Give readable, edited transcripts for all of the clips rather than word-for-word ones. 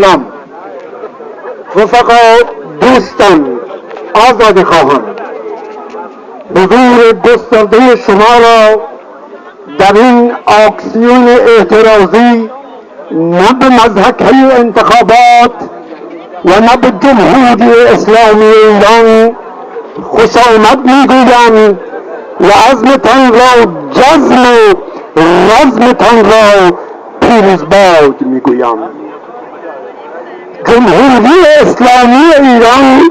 سلام رفقا، دوستان، آزادی خواهان، حضور گسترده شما را در این آکسیون اعتراضی نه به مضحکه انتخابات و نه به جمهوری اسلامی ایران خوش آمد میگویم و عزمتان را جزم و رزمتان را پیروزباد میگویم. جمهوری اسلامی ایران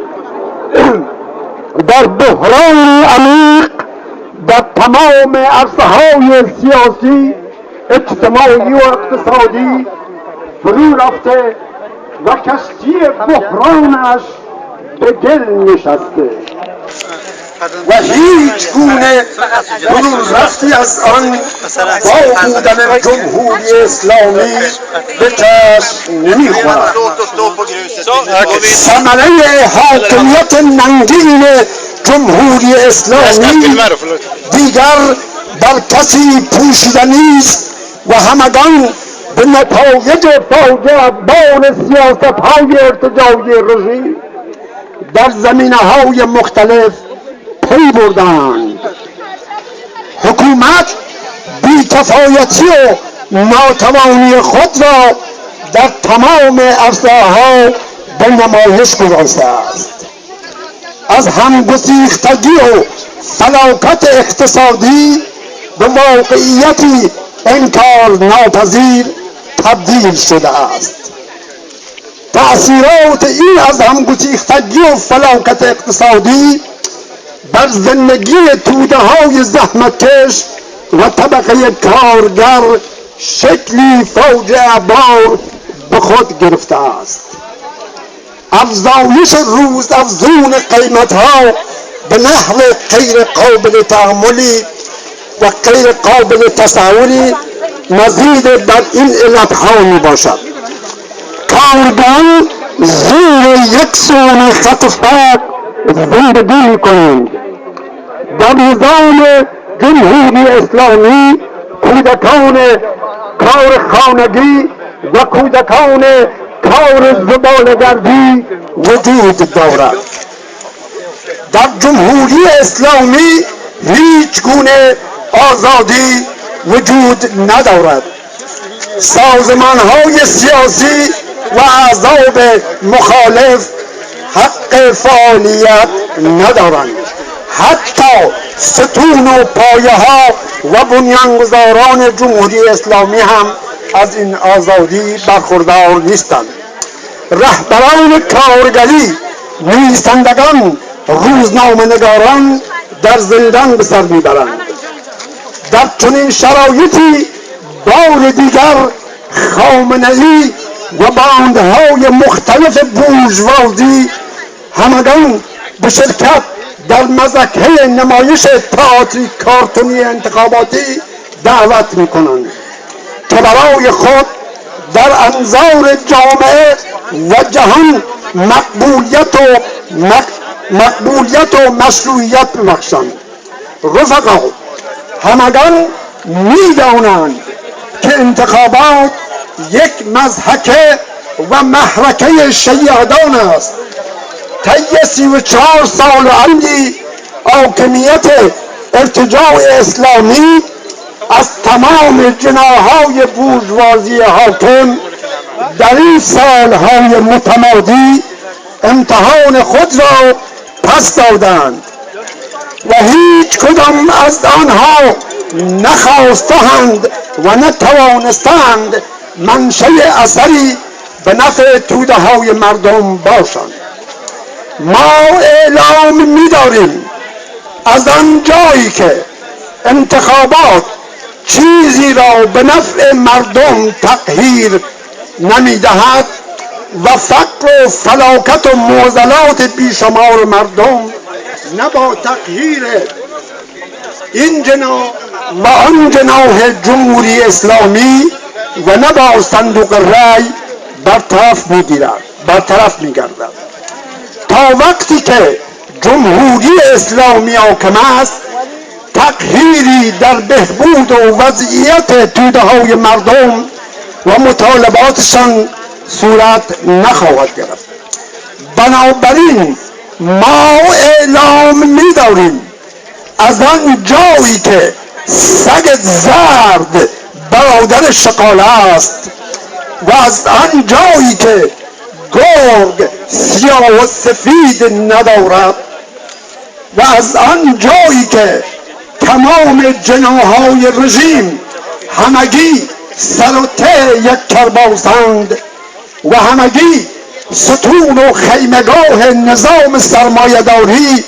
در بحران عمیق در تمام عرصه‌های سیاسی، اجتماعی و اقتصادی فرو رفته و کشتی بحرانش به گل نشسته و هیچ گونه فرو رفتی از آن با بودن جمهوری اسلامی به چشم نمیخورد. ثمره حاکمیت ننگین جمهوری اسلامی دیگر بر کسی پوشیده نیست و همگان به نتایج فاجعه بار سیاست‌های ارتجاعی رژیم در زمینه‌های مختلف پی بردند. حکومت بی‌کفایتی و ناتوانی خود را در تمام عرصه‌ها به نمایش گذاشته است. از همگسیختگی و فلاکت اقتصادی به واقعیتی انکار ناپذیر تبدیل شده است. تأثیرات این از همگسیختگی و فلاکت اقتصادی بر زندگی توده‌های زحمتکش و طبقه کارگر شکلی فاجعه بار به خود گرفته است. افزایش روزافزون قیمت‌ها به نحو غیر قابل تأملی و غیر قابل تصوری مزید بر این علت‌ها میباشد. کارگران زیر یک سوم خط فقر زندگی میکنند. در نظام جمهوری اسلامی کودکان کار خانگی و کودکان کار زباله‌گردی وجود دارد. در جمهوری اسلامی هیچ گونه آزادی وجود ندارد. سازمان‌های سیاسی و احزاب مخالف حق فعالیت ندارند. حتی ستون و پایه ها و بنیانگذاران جمهوری اسلامی هم از این آزادی برخوردار نیستند. رهبران کارگری، نویسندگان، روزنامه‌نگاران در زندان به سر میبرند. در چنین شرایطی بار دیگر خامنه‌ای و باندهای مختلف بورژوازی همگان به شرکت در مضحکه نمایش تئاتری کارتونی انتخاباتی دعوت میکنند که برای خود در انظار جامعه و جهان مقبولیت و مشروعیت ببخشند. رفقا، همگان میدانند که انتخابات یک مضحکه و محرکه شیادان است. طی 34 سال عمری حاکمیت ارتجاع اسلامی از تمام جناح‌های بورژوازی حاکم در این سالهای متمادی امتحان خود را پس دادند و هیچ کدام از آنها نخواستند و نتوانستند منشأ اثری به نفع توده‌های مردم باشند. ما اعلام می‌داریم از آن جایی که انتخابات چیزی را به نفع مردم تغییر نمی‌دهد و فقر و فلاکت و معضلات بیشمار مردم نه با تغییر این جناح و آن جناح جمهوری اسلامی و نه با صندوق رای برطرف می‌گردد. تا وقتی که جمهوری اسلامی حاکم است، تغییری در بهبود و وضعیت توده‌های مردم و مطالباتشان صورت نخواهد گرفت. بنابراین ما اعلام می‌داریم از آن جایی که سگ زرد برادر شقاله است و از آن جایی که گرگ سیاه و سفید ندارد و از آن جایی که تمام جناح‌های رژیم همگی سر و ته یک کرباسند و همگی ستون و خیمگاه نظام سرمایه‌داری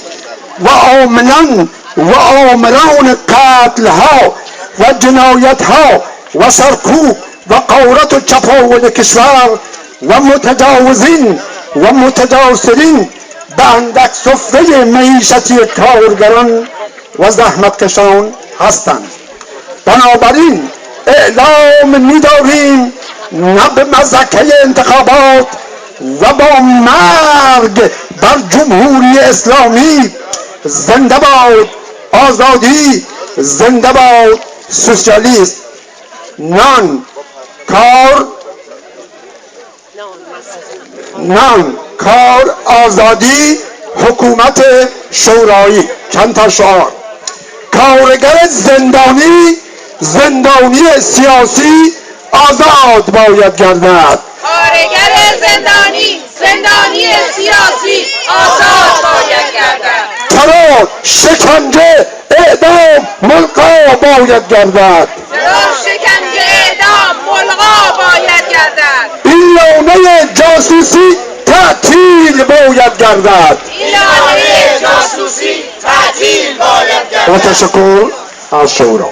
و عاملان و آمران قتل ها و جنایت ها و سرکوب و غارت و چپاول کشور و متجاوزین و متجاسرین به اندک سفره معیشتی کارگران و زحمتکشان هستند. بنابراین اعلام می‌داریم نه به مذاکره انتخابات و با مرگ بر جمهوری اسلامی. زنده باد آزادی، زنده باد سوسیالیسم. نان کار آزادی، حکومت شورایی. چند تا شعار: کارگر زندانی سیاسی آزاد باید گردد. کارگر زندانی سیاسی آزاد باید گردد. ترور، شکنجه، اعدام، ملقا باید گردد. شکنجه، اعدام، ملقا باید گردد. این لانه جاسوسی تعطیل باید گردد. و تشکر از شورا.